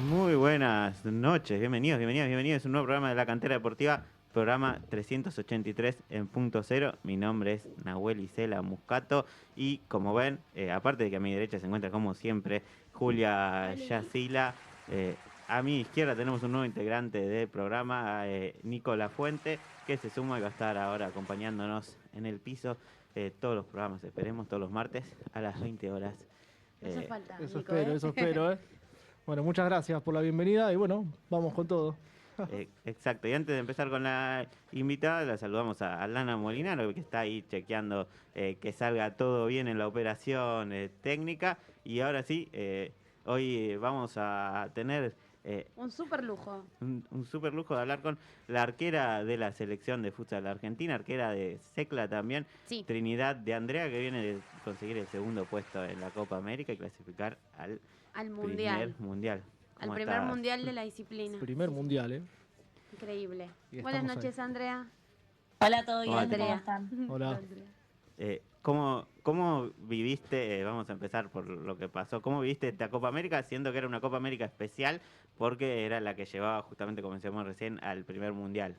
Muy buenas noches, bienvenidos a un nuevo programa de La Cantera Deportiva, programa 383 en punto cero. Mi nombre es Nahuel Isela Muscato y como ven, aparte de que a mi derecha se encuentra como siempre Julia Yacila, a mi izquierda tenemos un nuevo integrante del programa, Nico Lafuente, que se suma y va a estar ahora acompañándonos en el piso todos los programas, esperemos todos los martes a las 20 horas. Eso falta, Eso Nico, espero, eso espero, ¿eh? Bueno, muchas gracias por la bienvenida y bueno, vamos con todo. Exacto, y antes de empezar con la invitada, la saludamos a Lana Molinaro, que está ahí chequeando que salga todo bien en la operación técnica. Y ahora sí, hoy vamos a tener un súper lujo. un súper lujo de hablar con la arquera de la selección de futsal argentina, arquera de Secla también, Sí, Trinidad de Andrea, que viene de conseguir el segundo puesto en la Copa América y clasificar al al primer mundial. mundial. Al ¿Cómo primer estás? mundial de la disciplina. Primer Sí, sí. mundial, ¿eh? Increíble. Y Buenas estamos noches, Andrea. Hola, ¿todo ¿Cómo bien? te- ¿Cómo Andrea. están? Hola. Andrea. ¿Cómo viviste, vamos a empezar por lo que pasó, cómo viviste esta Copa América, siendo que era una Copa América especial, porque era la que llevaba justamente, como decíamos recién, al primer mundial?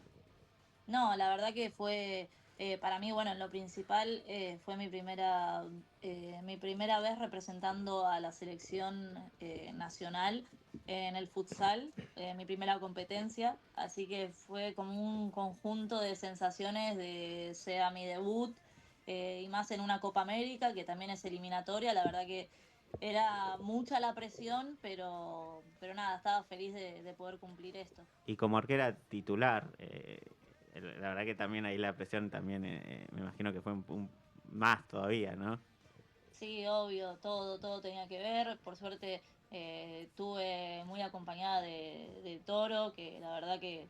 No, la verdad que fue, para mí, bueno, en lo principal fue mi primera vez representando a la selección nacional en el futsal, mi primera competencia, así que fue como un conjunto de sensaciones de sea mi debut y más en una Copa América, que también es eliminatoria, la verdad que era mucha la presión, pero nada, estaba feliz de poder cumplir esto. Y como arquera titular, la verdad que también ahí la presión también, me imagino que fue más todavía, ¿no? Sí, obvio, todo tenía que ver. Por suerte estuve muy acompañada de Toro, que la verdad que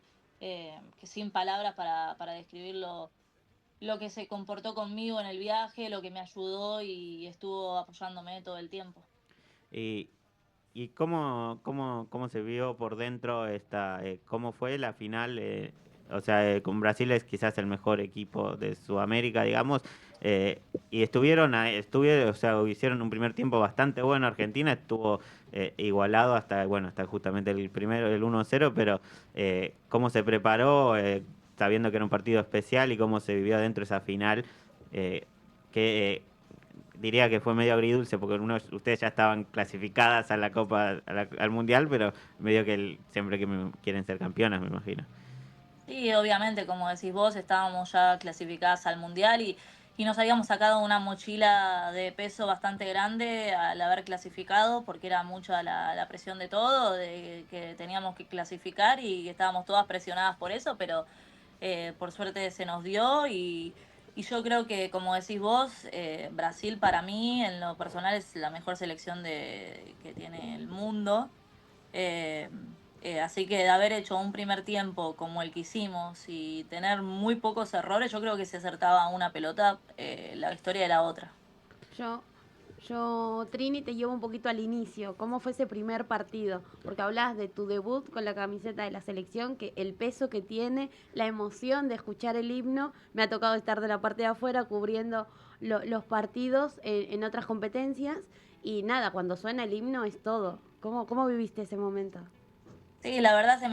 sin palabras para describir lo que se comportó conmigo en el viaje, lo que me ayudó y estuvo apoyándome todo el tiempo. Y, y cómo se vio por dentro cómo fue la final, o sea, con Brasil es quizás el mejor equipo de Sudamérica, digamos, y o sea, hicieron un primer tiempo bastante bueno. Argentina estuvo igualado hasta justamente el 1-0, pero cómo se preparó, sabiendo que era un partido especial y cómo se vivió dentro esa final, que diría que fue medio agridulce porque ustedes ya estaban clasificadas a la Copa, al Mundial, pero medio que siempre que quieren ser campeonas, me imagino. Sí, obviamente, como decís vos, estábamos ya clasificadas al mundial y nos habíamos sacado una mochila de peso bastante grande al haber clasificado, porque era mucha la presión de todo, de que teníamos que clasificar y estábamos todas presionadas por eso, pero por suerte se nos dio y yo creo que, como decís vos, Brasil para mí, en lo personal, es la mejor selección que tiene el mundo. Eh, Así que de haber hecho un primer tiempo como el que hicimos y tener muy pocos errores, yo creo que si acertaba una pelota, la historia era otra. Yo, Trini, te llevo un poquito al inicio. ¿Cómo fue ese primer partido? Porque hablas de tu debut con la camiseta de la selección, que el peso que tiene, la emoción de escuchar el himno. Me ha tocado estar de la parte de afuera cubriendo los partidos en otras competencias. Y nada, cuando suena el himno es todo. ¿Cómo viviste ese momento? Sí, la verdad se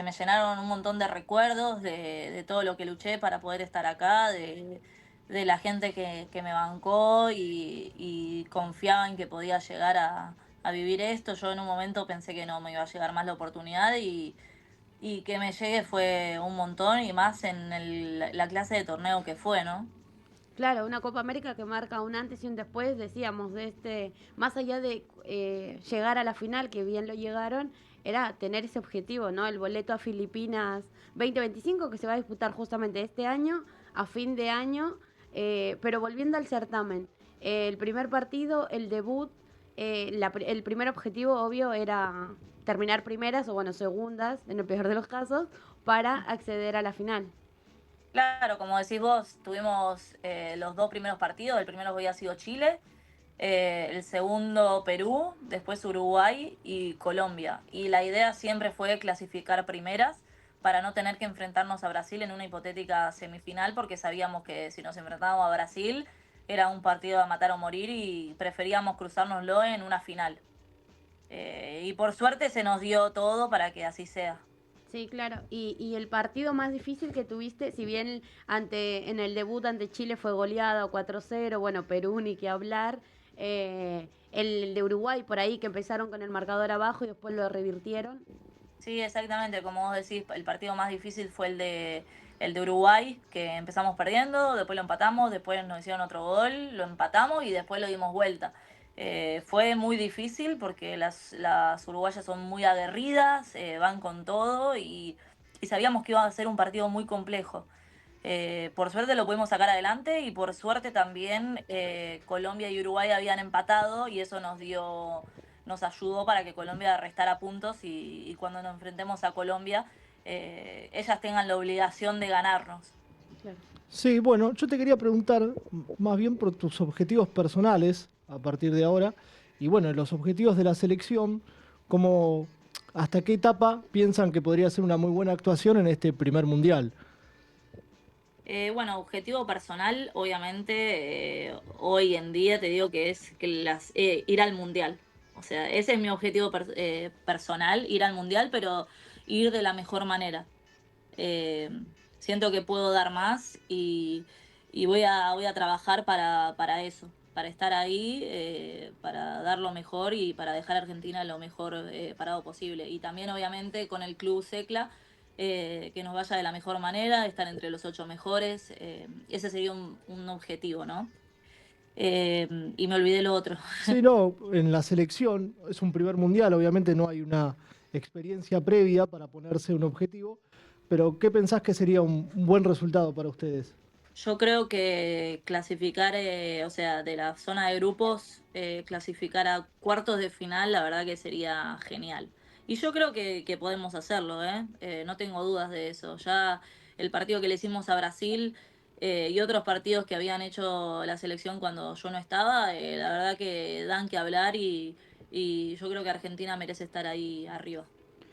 me llenaron un montón de recuerdos de todo lo que luché para poder estar acá, de la gente que me bancó y confiaba en que podía llegar a vivir esto. Yo en un momento pensé que no me iba a llegar más la oportunidad y que me llegue fue un montón y más en la clase de torneo que fue, ¿no? Claro, una Copa América que marca un antes y un después, decíamos, de más allá de llegar a la final, que bien lo llegaron, era tener ese objetivo, ¿no? El boleto a Filipinas 2025, que se va a disputar justamente este año, a fin de año, pero volviendo al certamen, el primer partido, el debut, el primer objetivo, obvio, era terminar primeras o, bueno, segundas, en el peor de los casos, para acceder a la final. Claro, como decís vos, tuvimos los dos primeros partidos. El primero había sido Chile, el segundo Perú, después Uruguay y Colombia. Y la idea siempre fue clasificar primeras, para no tener que enfrentarnos a Brasil en una hipotética semifinal, porque sabíamos que si nos enfrentábamos a Brasil era un partido a matar o morir y preferíamos cruzárnoslo en una final. Y por suerte se nos dio todo para que así sea. Sí, claro. Y el partido más difícil que tuviste, si bien en el debut ante Chile fue goleado 4-0, bueno, Perú ni que hablar, el de Uruguay por ahí que empezaron con el marcador abajo y después lo revirtieron. Sí, exactamente, como vos decís, el partido más difícil fue el de Uruguay, que empezamos perdiendo, después lo empatamos, después nos hicieron otro gol, lo empatamos y después lo dimos vuelta. Fue muy difícil porque las uruguayas son muy aguerridas, van con todo y sabíamos que iba a ser un partido muy complejo. Por suerte lo pudimos sacar adelante y por suerte también Colombia y Uruguay habían empatado y eso nos ayudó para que Colombia restara puntos y cuando nos enfrentemos a Colombia ellas tengan la obligación de ganarnos. Claro. Sí, bueno, yo te quería preguntar más bien por tus objetivos personales a partir de ahora y bueno, los objetivos de la selección, como hasta qué etapa piensan que podría ser una muy buena actuación en este primer mundial. Bueno, objetivo personal, obviamente, hoy en día te digo que es ir al mundial. O sea, ese es mi objetivo personal, ir al mundial, pero ir de la mejor manera. Eh, Siento que puedo dar más y voy a trabajar para eso, para estar ahí, para dar lo mejor y para dejar a Argentina lo mejor parado posible. Y también, obviamente, con el club Secla que nos vaya de la mejor manera, estar entre los 8 mejores. Ese sería un objetivo, ¿no? Y me olvidé lo otro. Sí, no, en la selección es un primer mundial, obviamente no hay una experiencia previa para ponerse un objetivo, pero ¿qué pensás que sería un buen resultado para ustedes? Yo creo que clasificar, o sea, de la zona de grupos, clasificar a cuartos de final, la verdad que sería genial. Y yo creo que podemos hacerlo, ¿eh? No tengo dudas de eso. Ya el partido que le hicimos a Brasil y otros partidos que habían hecho la selección cuando yo no estaba, la verdad que dan que hablar y yo creo que Argentina merece estar ahí arriba.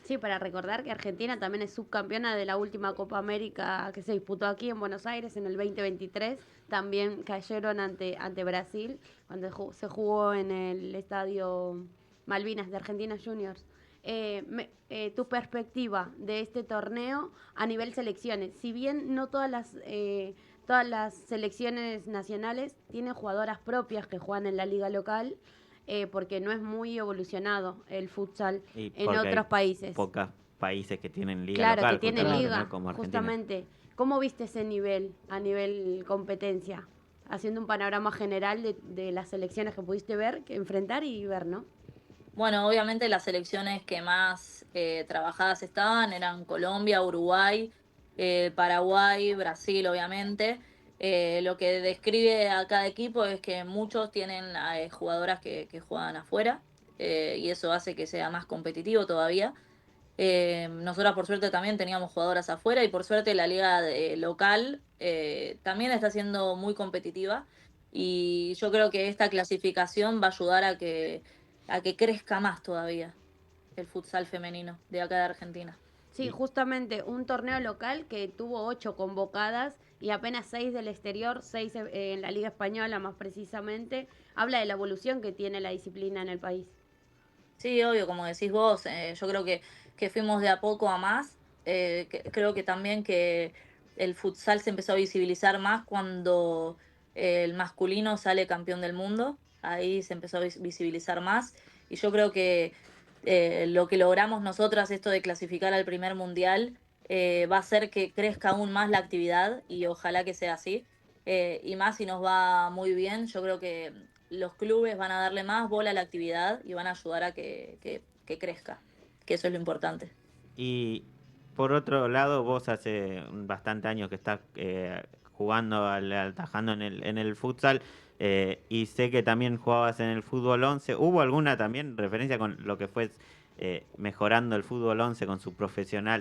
Sí, para recordar que Argentina también es subcampeona de la última Copa América que se disputó aquí en Buenos Aires en el 2023. También cayeron ante Brasil cuando se jugó en el estadio Malvinas de Argentina Juniors. Tu perspectiva de este torneo a nivel selecciones. Si bien no todas las selecciones nacionales tienen jugadoras propias que juegan en la liga local, porque no es muy evolucionado el futsal Y en porque hay otros países. pocos países que tienen liga Claro, local, que tienen justamente, liga, ¿no? Como Argentina. justamente. ¿Cómo viste ese nivel a nivel competencia? Haciendo un panorama general de las selecciones que pudiste ver, que enfrentar y ver, ¿no? Bueno, obviamente las selecciones que más trabajadas estaban eran Colombia, Uruguay, Paraguay, Brasil, obviamente. Lo que describe a cada equipo es que muchos tienen jugadoras que juegan afuera y eso hace que sea más competitivo todavía. Nosotras por suerte también teníamos jugadoras afuera y por suerte la liga local también está siendo muy competitiva y yo creo que esta clasificación va a ayudar a que crezca más todavía el futsal femenino de acá de Argentina. Sí, justamente un torneo local que tuvo 8 convocadas y apenas 6 del exterior, 6 en la Liga Española más precisamente, habla de la evolución que tiene la disciplina en el país. Sí, obvio, como decís vos, yo creo que fuimos de a poco a más. Creo que también que el futsal se empezó a visibilizar más cuando el masculino sale campeón del mundo. Ahí se empezó a visibilizar más. Y yo creo que lo que logramos nosotras, esto de clasificar al primer mundial, va a hacer que crezca aún más la actividad y ojalá que sea así. Y más si nos va muy bien, yo creo que los clubes van a darle más bola a la actividad y van a ayudar a que crezca, que eso es lo importante. Y por otro lado, vos hace bastante años que estás jugando, tajando en el futsal, y sé que también jugabas en el fútbol 11. ¿Hubo alguna también referencia con lo que fue mejorando el fútbol 11 con su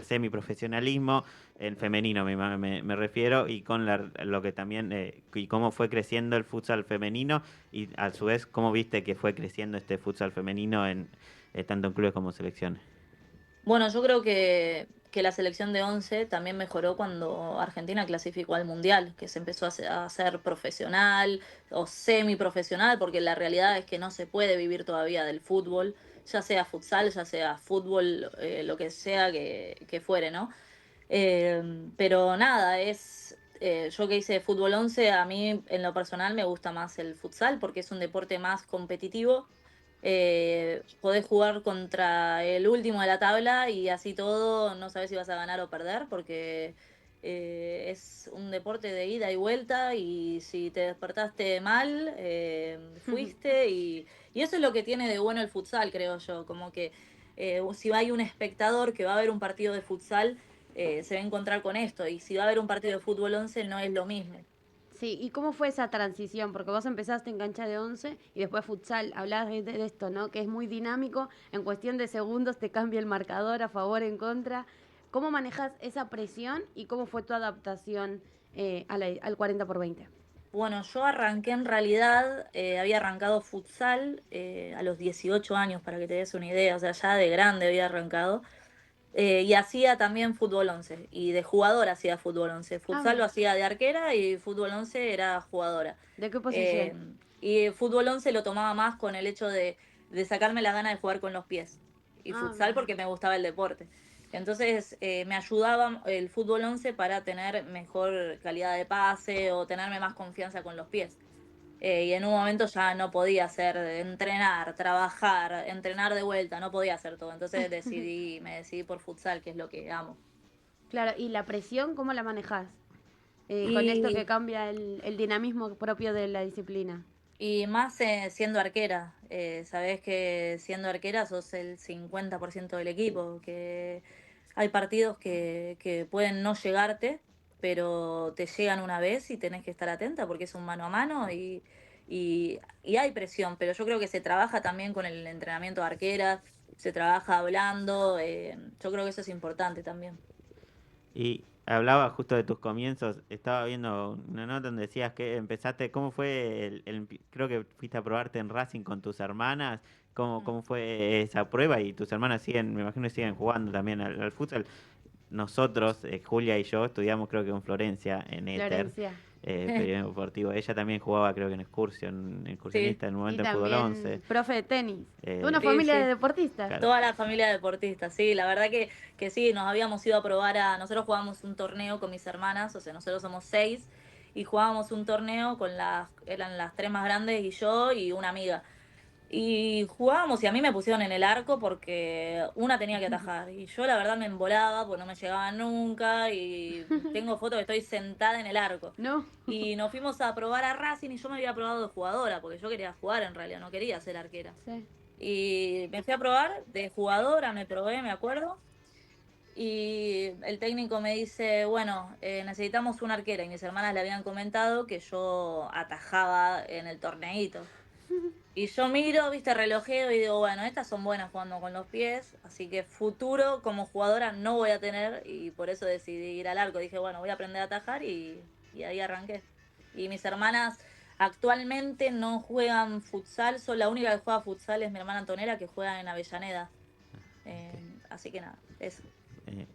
semiprofesionalismo, en femenino me refiero, y con lo que también, y cómo fue creciendo el futsal femenino, y a su vez cómo viste que fue creciendo este futsal femenino tanto en clubes como selecciones? Bueno, yo creo que la selección de 11 también mejoró cuando Argentina clasificó al Mundial, que se empezó a hacer profesional o semiprofesional, porque la realidad es que no se puede vivir todavía del fútbol, ya sea futsal, ya sea fútbol, lo que sea que fuere, ¿no? Pero nada, yo que hice fútbol 11, a mí en lo personal me gusta más el futsal porque es un deporte más competitivo. Podés jugar contra el último de la tabla y así todo, no sabes si vas a ganar o perder porque es un deporte de ida y vuelta y si te despertaste mal, fuiste y eso es lo que tiene de bueno el futsal, creo yo, como que si hay un espectador que va a ver un partido de futsal, se va a encontrar con esto y si va a haber un partido de fútbol 11 no es lo mismo. Sí, ¿y cómo fue esa transición? Porque vos empezaste en cancha de 11 y después futsal. Hablabas de esto, ¿no? Que es muy dinámico. En cuestión de segundos te cambia el marcador a favor, en contra. ¿Cómo manejas esa presión y cómo fue tu adaptación al 40 por 20? Bueno, yo arranqué en realidad, había arrancado futsal a los 18 años, para que te des una idea, o sea, ya de grande había arrancado. Y hacía también fútbol 11 y de jugadora hacía fútbol 11. Ah, Futsal lo mira. hacía de arquera y fútbol 11 era jugadora. ¿De qué Eh, posición? y fútbol 11 lo tomaba más con el hecho de sacarme la gana de jugar con los pies. Y Ah, futsal mira. porque me gustaba el deporte. Entonces me ayudaba el fútbol 11 para tener mejor calidad de pase o tenerme más confianza con los pies. Y en un momento ya no podía hacer, entrenar, trabajar, entrenar de vuelta, no podía hacer todo. Entonces me decidí por futsal, que es lo que amo. Claro, ¿y la presión cómo la manejas? Con esto que Y, cambia el dinamismo propio de la disciplina. y más siendo arquera, sabés que siendo arquera sos el 50% del equipo, que hay partidos que pueden no llegarte, pero te llegan una vez y tenés que estar atenta porque es un mano a mano y hay presión, pero yo creo que se trabaja también con el entrenamiento de arqueras, se trabaja hablando, yo creo que eso es importante también. Y hablaba justo de tus comienzos, estaba viendo una nota donde decías que empezaste, ¿cómo fue creo que fuiste a probarte en Racing con tus hermanas? ¿Cómo fue esa prueba? Y tus hermanas siguen, me imagino que siguen jugando también al fútbol. Nosotros, Julia y yo, estudiamos creo que en Florencia, en Éter, Florencia. periodismo deportivo. Ella también jugaba creo que en Sí, excursionista, en un Y momento en fútbol también 11. profe de tenis. Una Eh, sí, familia de sí. deportistas. claro. Toda la familia deportista, sí, la verdad que sí, nos habíamos ido a probar nosotros jugábamos un torneo con mis hermanas, o sea, nosotros somos 6, y jugábamos un torneo eran las tres más grandes y yo y una amiga. Y jugábamos y a mí me pusieron en el arco porque una tenía que atajar. Y yo la verdad me embolaba porque no me llegaba nunca y tengo fotos que estoy sentada en el arco. ¿No? Y nos fuimos a probar a Racing y yo me había probado de jugadora porque yo quería jugar en realidad, no quería ser arquera. Sí. Y me fui a probar de jugadora, me probé, me acuerdo. Y el técnico me dice, bueno, necesitamos una arquera. Y mis hermanas le habían comentado que yo atajaba en el torneito. Y yo miro, viste, relojeo y digo, bueno, estas son buenas jugando con los pies, así que futuro como jugadora no voy a tener y por eso decidí ir al arco. Dije, bueno, voy a aprender a atajar y ahí arranqué. Y mis hermanas actualmente no juegan futsal, la única que juega futsal es mi hermana Antonella que juega en Avellaneda. Ok. Así que nada, eso.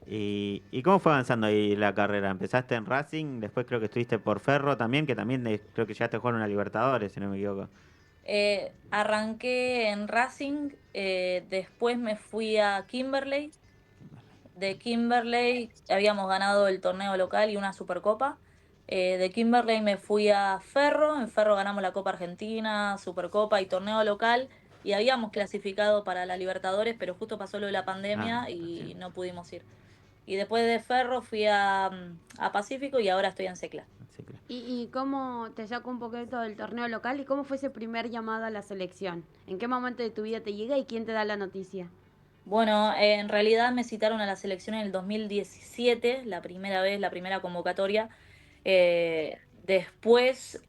¿Y cómo fue avanzando ahí la carrera? Empezaste en Racing, después creo que estuviste por Ferro también, que también creo que llegaste a jugar una Libertadores, si no me equivoco. Arranqué en Racing, después me fui a Kimberley. De Kimberley habíamos ganado el torneo local y una Supercopa. De Kimberley me fui a Ferro, en Ferro ganamos la Copa Argentina, Supercopa y torneo local y habíamos clasificado para la Libertadores, pero justo pasó lo de la Ah, pandemia y recién. no pudimos ir. Y después de Ferro fui a Pacífico y ahora estoy en Secla. Sí, claro. ¿Y cómo te saco un poquito del torneo local y cómo fue ese primer llamado a la selección? ¿En qué momento de tu vida te llega y quién te da la noticia? Bueno, en realidad me citaron a la selección en el 2017, la primera vez, la primera convocatoria. Después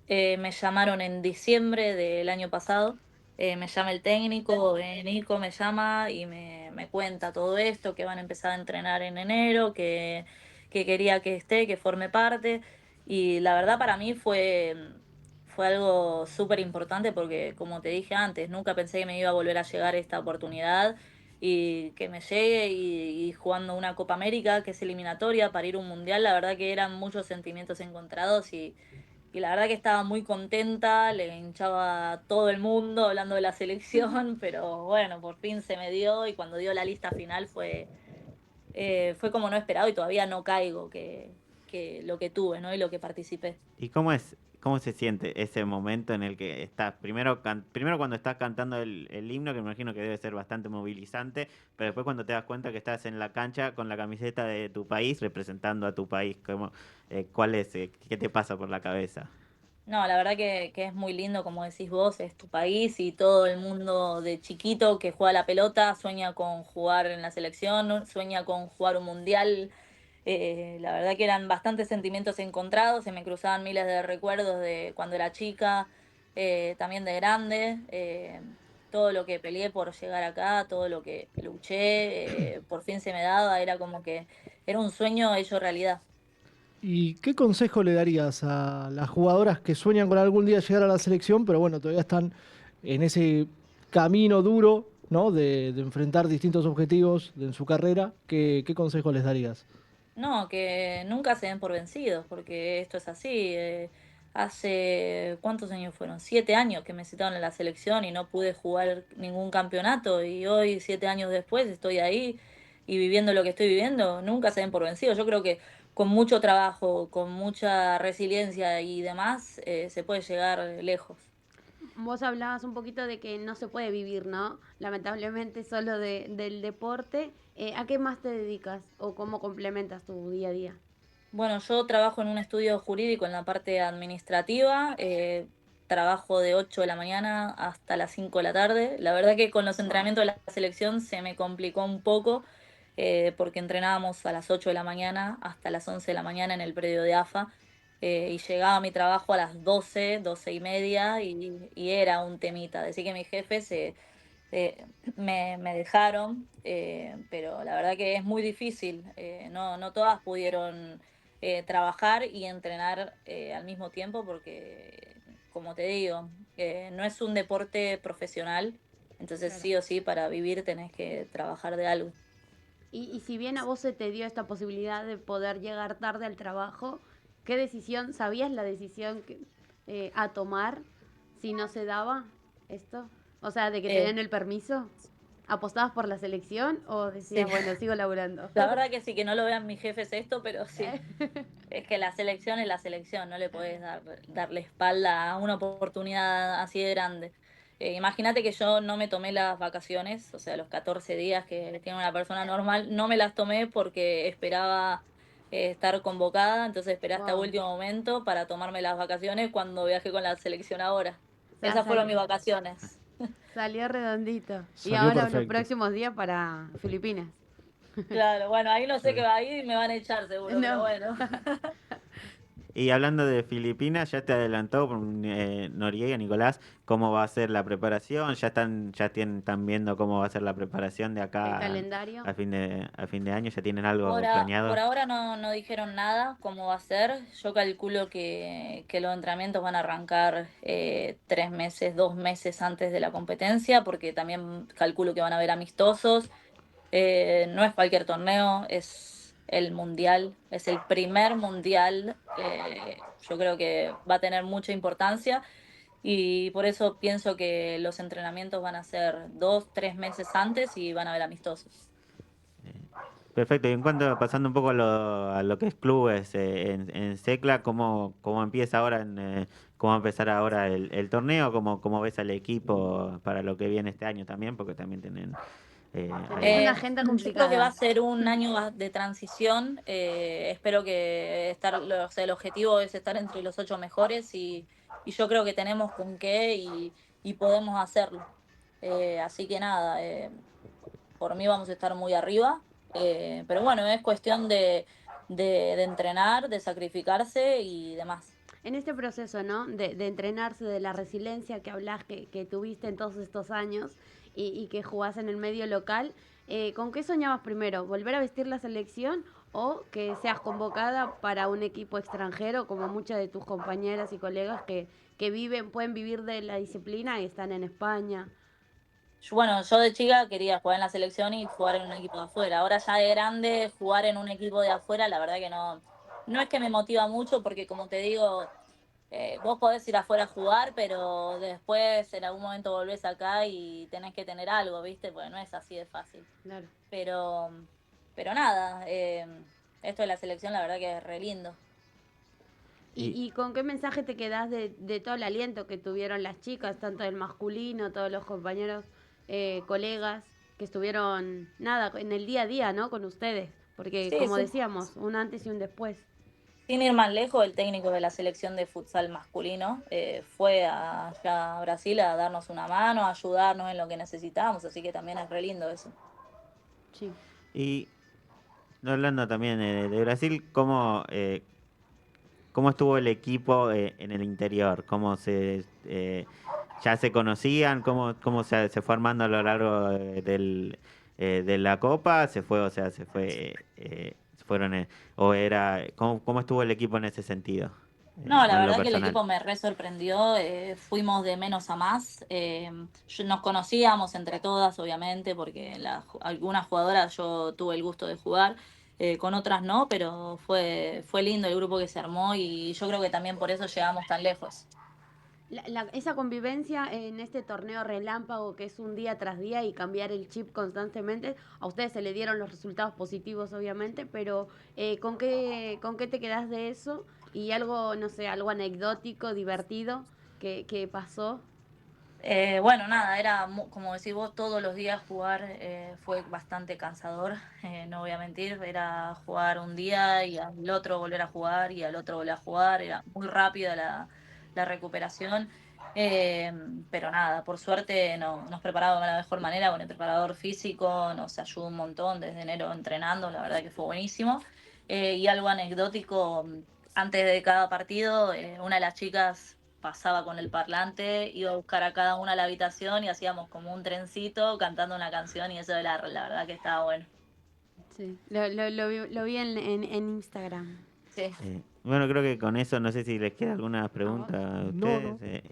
me llamaron en diciembre del año pasado. Me llama el técnico, Nico me llama y me cuenta todo esto, que van a empezar a entrenar en enero, que quería que esté, que forme parte. Y la verdad para mí fue algo súper importante porque, como te dije antes, nunca pensé que me iba a volver a llegar esta oportunidad y que me llegue y jugando una Copa América, que es eliminatoria, para ir a un mundial, la verdad que eran muchos sentimientos encontrados y la verdad que estaba muy contenta, le hinchaba a todo el mundo hablando de la selección, pero bueno, por fin se me dio y cuando dio la lista final fue como no esperado y todavía no caigo que lo que tuve, ¿no? Y lo que participé. ¿Y cómo se siente ese momento en el que estás, primero cuando estás cantando el himno, que me imagino que debe ser bastante movilizante, pero después cuando te das cuenta que estás en la cancha con la camiseta de tu país, representando a tu país, ¿cuál es, qué te pasa por la cabeza? No, la verdad que es muy lindo, como decís vos, es tu país y todo el mundo de chiquito que juega la pelota sueña con jugar en la selección, sueña con jugar un mundial. La verdad que eran bastantes sentimientos encontrados, se me cruzaban miles de recuerdos de cuando era chica, también de grande, todo lo que peleé por llegar acá, todo lo que luché, por fin se me daba, era como que era un sueño hecho realidad. ¿Y qué consejo le darías a las jugadoras que sueñan con algún día llegar a la selección, pero bueno, todavía están en ese camino duro, ¿no? De enfrentar distintos objetivos en su carrera? ¿Qué consejo les darías? No, que nunca se den por vencidos, porque esto es así. Hace, ¿cuántos años fueron? 7 años que me citaron en la selección y no pude jugar ningún campeonato y hoy, 7 años después, estoy ahí y viviendo lo que estoy viviendo. Nunca se den por vencidos. Yo creo que con mucho trabajo, con mucha resiliencia y demás, se puede llegar lejos. Vos hablabas un poquito de que no se puede vivir, ¿no? Lamentablemente solo del deporte. ¿A qué más te dedicas o cómo complementas tu día a día? Bueno, yo trabajo en un estudio jurídico en la parte administrativa, trabajo de 8 de la mañana hasta las 5 de la tarde. La verdad que con los Wow. entrenamientos de la selección se me complicó un poco porque entrenábamos a las 8 de la mañana hasta las 11 de la mañana en el predio de AFA y llegaba a mi trabajo a las 12, 12:30 y era un temita. Decir que mis jefes me dejaron, pero la verdad que es muy difícil. No todas pudieron trabajar y entrenar al mismo tiempo porque, como te digo, no es un deporte profesional, entonces Claro. sí o sí para vivir tenés que trabajar de algo. Y si bien a vos se te dio esta posibilidad de poder llegar tarde al trabajo, ¿qué decisión, sabías la decisión a tomar si no se daba esto? O sea, de que te Eh, den el permiso. ¿Apostabas por la selección o decías, sí, bueno, sigo laburando? la verdad que sí, que no lo vean mis jefes esto, pero sí. Es que la selección es la selección, no le podés darle espalda a una oportunidad así de grande. Imagínate que yo no me tomé las vacaciones, o sea, los 14 días que tiene una persona normal, no me las tomé porque esperaba estar convocada, entonces esperé hasta Wow. último momento para tomarme las vacaciones cuando viajé con la selección ahora. O sea, Esas fueron mis vacaciones. salió redondito. Y Salió ahora los perfecto. próximos días para Filipinas. Claro, bueno, ahí no sé Sí. qué va a ir y me van a echar seguro, pero No. bueno. Y hablando de Filipinas, ya te adelantó Noriega, Nicolás, cómo va a ser la preparación, están viendo cómo va a ser la preparación de El acá calendario. a fin de año, ya tienen algo Por planeado. ahora no dijeron nada cómo va a ser. Yo calculo que los entrenamientos van a arrancar 3 meses, 2 meses antes de la competencia, porque también calculo que van a haber amistosos. No es cualquier torneo, es el mundial, es el primer mundial. Yo creo que va a tener mucha importancia y por eso pienso que los entrenamientos van a ser 2, 3 meses antes y van a haber amistosos. Perfecto, y en cuanto, pasando un poco a lo que es clubes en Secla, ¿cómo empieza ahora, cómo va a empezar ahora el torneo? ¿Cómo ves al equipo para lo que viene este año también? Porque también tienen Tenés una ahí. agenda Yo creo que va a complicada. ser un año de transición. Espero que o sea, el objetivo es estar entre los 8 mejores y yo creo que tenemos con qué y podemos hacerlo. Así que nada, por mí vamos a estar muy arriba. Pero bueno, es cuestión de entrenar, de sacrificarse y demás. En este proceso, ¿no? De entrenarse, de la resiliencia que hablas, que tuviste en todos estos años y que jugás en el medio local, ¿con qué soñabas primero? ¿Volver a vestir la selección o que seas convocada para un equipo extranjero, como muchas de tus compañeras y colegas que pueden vivir de la disciplina y están en España? Bueno, yo de chica quería jugar en la selección y jugar en un equipo de afuera. Ahora ya de grande, jugar en un equipo de afuera, la verdad que no es que me motiva mucho porque como te digo, vos podés ir afuera a jugar, pero después en algún momento volvés acá y tenés que tener algo, ¿viste? Porque no es así de fácil. Claro. Pero, pero nada, esto de la selección la verdad que es re lindo. Y ¿Y con qué mensaje te quedás de todo el aliento que tuvieron las chicas, tanto del masculino, todos los compañeros, colegas, que estuvieron, nada, en el día a día, ¿no? Con ustedes. Porque, Sí, como sí. decíamos, un antes y un después. Sin ir más lejos, el técnico de la selección de futsal masculino fue allá a Brasil a darnos una mano, a ayudarnos en lo que necesitábamos, así que también es re lindo eso. Sí. y hablando también de Brasil, ¿cómo estuvo el equipo en el interior? ¿Ya se conocían? ¿Cómo se fue armando a lo largo de la Copa? ¿Se fueron, cómo estuvo el equipo en ese sentido? No, la En lo verdad que el personal. equipo me re sorprendió, fuimos de menos a más, nos conocíamos entre todas, obviamente, porque algunas jugadoras yo tuve el gusto de jugar, con otras no, pero fue lindo el grupo que se armó y yo creo que también por eso llegamos tan lejos. Esa convivencia en este torneo relámpago que es un día tras día y cambiar el chip constantemente, a ustedes se le dieron los resultados positivos obviamente, pero con qué te quedás de eso? Y algo, no sé, algo anecdótico, divertido que pasó. Bueno, nada, como decís vos, todos los días jugar fue bastante cansador, no voy a mentir, era jugar un día y al otro volver a jugar y al otro volver a jugar, era muy rápida la recuperación, eh, pero nada, por suerte nos preparamos de la mejor manera con el preparador físico, nos ayudó un montón desde enero entrenando, la verdad que fue buenísimo. Y algo anecdótico, antes de cada partido, una de las chicas pasaba con el parlante, iba a buscar a cada una a la habitación y hacíamos como un trencito cantando una canción y eso la verdad que estaba bueno. Sí, lo vi en Instagram. Sí. Bueno, creo que con eso no sé si les queda alguna ¿A vos? pregunta a No, ustedes.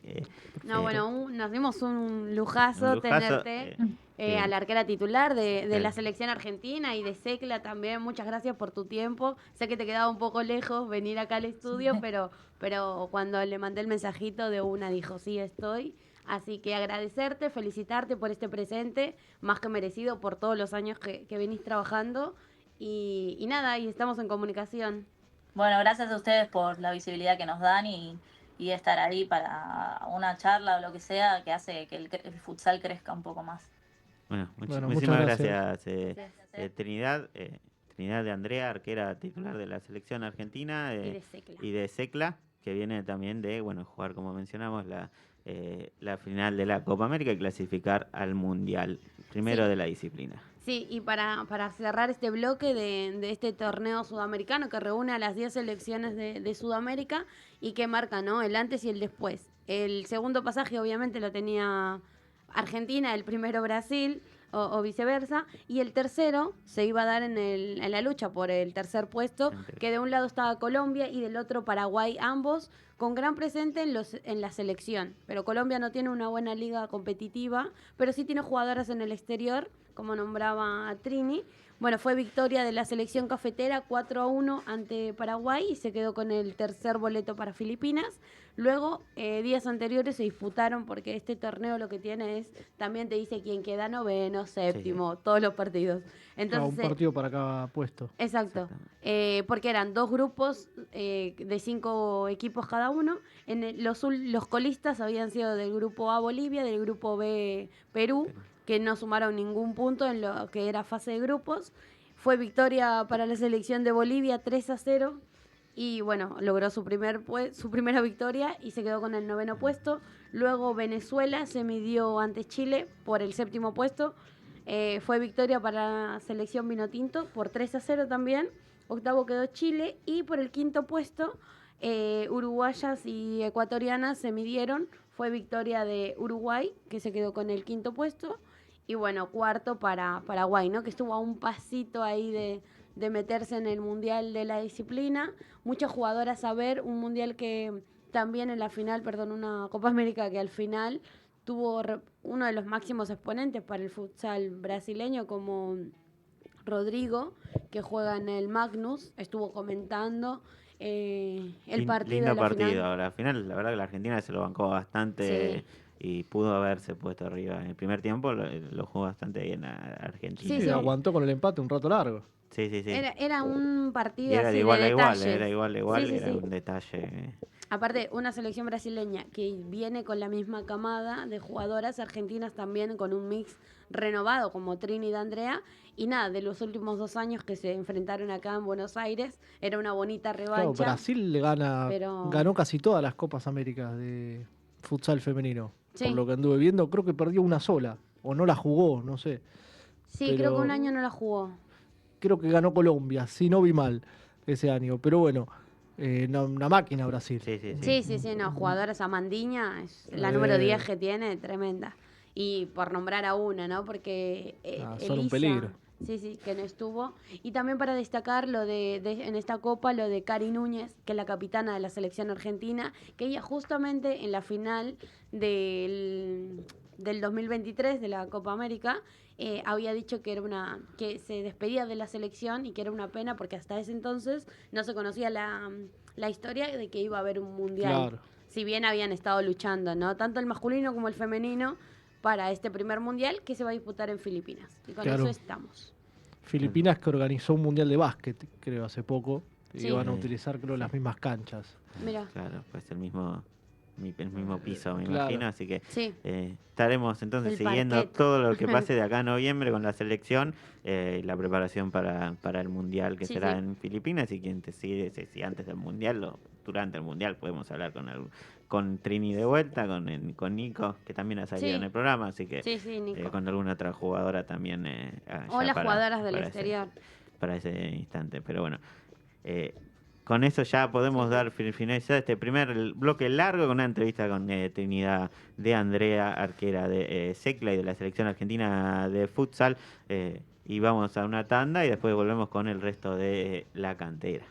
no. No, Eh, bueno, nos dimos un un lujazo lujazo. tenerte a Que, la arquera titular de la que- selección argentina y de Secla también. Muchas gracias por tu tiempo. Sé que te quedaba un poco lejos venir acá al estudio, pero cuando le mandé el mensajito de una dijo, sí, estoy. Así que agradecerte, felicitarte por este presente, más que merecido por todos los años que venís trabajando. Y nada, y estamos en comunicación. Bueno, gracias a ustedes por la visibilidad que nos dan y estar ahí para una charla o lo que sea que hace que el futsal crezca un poco más. bueno, Bueno, muchas muchísimas gracias. gracias, Gracias. Trinidad. Trinidad de Andrea, arquera titular de la selección argentina Y de Secla. y de Secla, que viene también de jugar, como mencionamos, la final de la Copa América y clasificar al Mundial, primero Sí. de la disciplina. Sí, y para cerrar este bloque de este torneo sudamericano que reúne a las 10 selecciones de Sudamérica y que marca, ¿no?, el antes y el después. El segundo pasaje obviamente lo tenía Argentina, el primero Brasil o viceversa, y el tercero se iba a dar en la lucha por el tercer puesto, que de un lado estaba Colombia y del otro Paraguay, ambos con gran presente en la selección. Pero Colombia no tiene una buena liga competitiva, pero sí tiene jugadoras en el exterior, como nombraba a Trini. Bueno, fue victoria de la selección cafetera 4-1 ante Paraguay y se quedó con el tercer boleto para Filipinas. Luego, días anteriores se disputaron porque este torneo lo que tiene es, también te dice quién queda noveno, séptimo, todos los partidos. Claro, un Entonces, partido para cada puesto. exacto, porque eran dos grupos de 5 equipos cada uno. Los colistas habían sido del grupo A Bolivia, del grupo B Perú, que no sumaron ningún punto en lo que era fase de grupos. Fue victoria para la selección de Bolivia 3-0 y bueno, logró su primera victoria y se quedó con el noveno puesto. Luego Venezuela se midió ante Chile por el séptimo puesto. Fue victoria para la selección Vinotinto por 3-0 también. Octavo quedó Chile y por el quinto puesto uruguayas y ecuatorianas se midieron. Fue victoria de Uruguay, que se quedó con el quinto puesto. Y bueno, cuarto para Paraguay, ¿no?, que estuvo a un pasito ahí de meterse en el Mundial de la disciplina. Muchas jugadoras a ver, un Mundial que también en la final, perdón, una Copa América que al final estuvo uno de los máximos exponentes para el futsal brasileño como Rodrigo, que juega en el Magnus, estuvo comentando el partido Lindo de la partido. final. La final, la verdad que la Argentina se lo bancó bastante y pudo haberse puesto arriba. En el primer tiempo lo jugó bastante bien a Argentina. Sí, Sí, sí. aguantó con el empate un rato largo. Sí, sí, sí. Era un Y partido era así de igual de a igual, detalles. era igual a igual, Sí, sí, era sí. un detalle. Aparte, una selección brasileña que viene con la misma camada de jugadoras argentinas también con un mix renovado como Trini y Andrea. Y nada, de los últimos 2 años que se enfrentaron acá en Buenos Aires, era una bonita Claro, revancha. Brasil pero ganó casi todas las Copas Américas de futsal femenino. Sí. Por lo que anduve viendo, creo que perdió una sola. O no la jugó, no sé. sí, pero- creo que un año no la jugó. Creo que ganó Colombia, si no vi mal ese año. Pero bueno, una máquina Brasil. Sí, sí, sí. Sí, no, jugadoras Amandiña, es la Eh. número 10 que tiene, tremenda. Y por nombrar a una, ¿no? Porque son un Elisa, peligro. sí, que no estuvo. Y también para destacar lo en esta copa, lo de Cari Núñez, que es la capitana de la selección argentina, que ella justamente en la final del 2023 de la Copa América había dicho que que se despedía de la selección y que era una pena porque hasta ese entonces no se conocía la historia de que iba a haber un mundial. Claro. Si bien habían estado luchando, ¿no? Tanto el masculino como el femenino para este primer mundial que se va a disputar en Filipinas. Y con Claro. eso estamos. Filipinas que organizó un mundial de básquet, creo, hace poco. Y Sí. van a utilizar, creo, las mismas canchas. Mira. Claro, pues el mismo piso, me Claro. imagino. Así que Sí. estaremos entonces El siguiendo parquet. todo lo que pase de acá a noviembre con la selección y la preparación para el mundial que Sí, será sí. en Filipinas. Y quien te sigue, si antes del mundial o durante el mundial, podemos hablar con Trini de vuelta, con Nico, que también ha salido Sí. en el programa. Así que Sí, Nico. con alguna otra jugadora también. Ya O las jugadoras del para exterior. para ese instante. Pero bueno, con eso ya podemos dar finalizar este primer bloque largo con una entrevista con Trinidad de Andrea, arquera de Secla y de la selección argentina de futsal. Y vamos a una tanda y después volvemos con el resto de la cantera.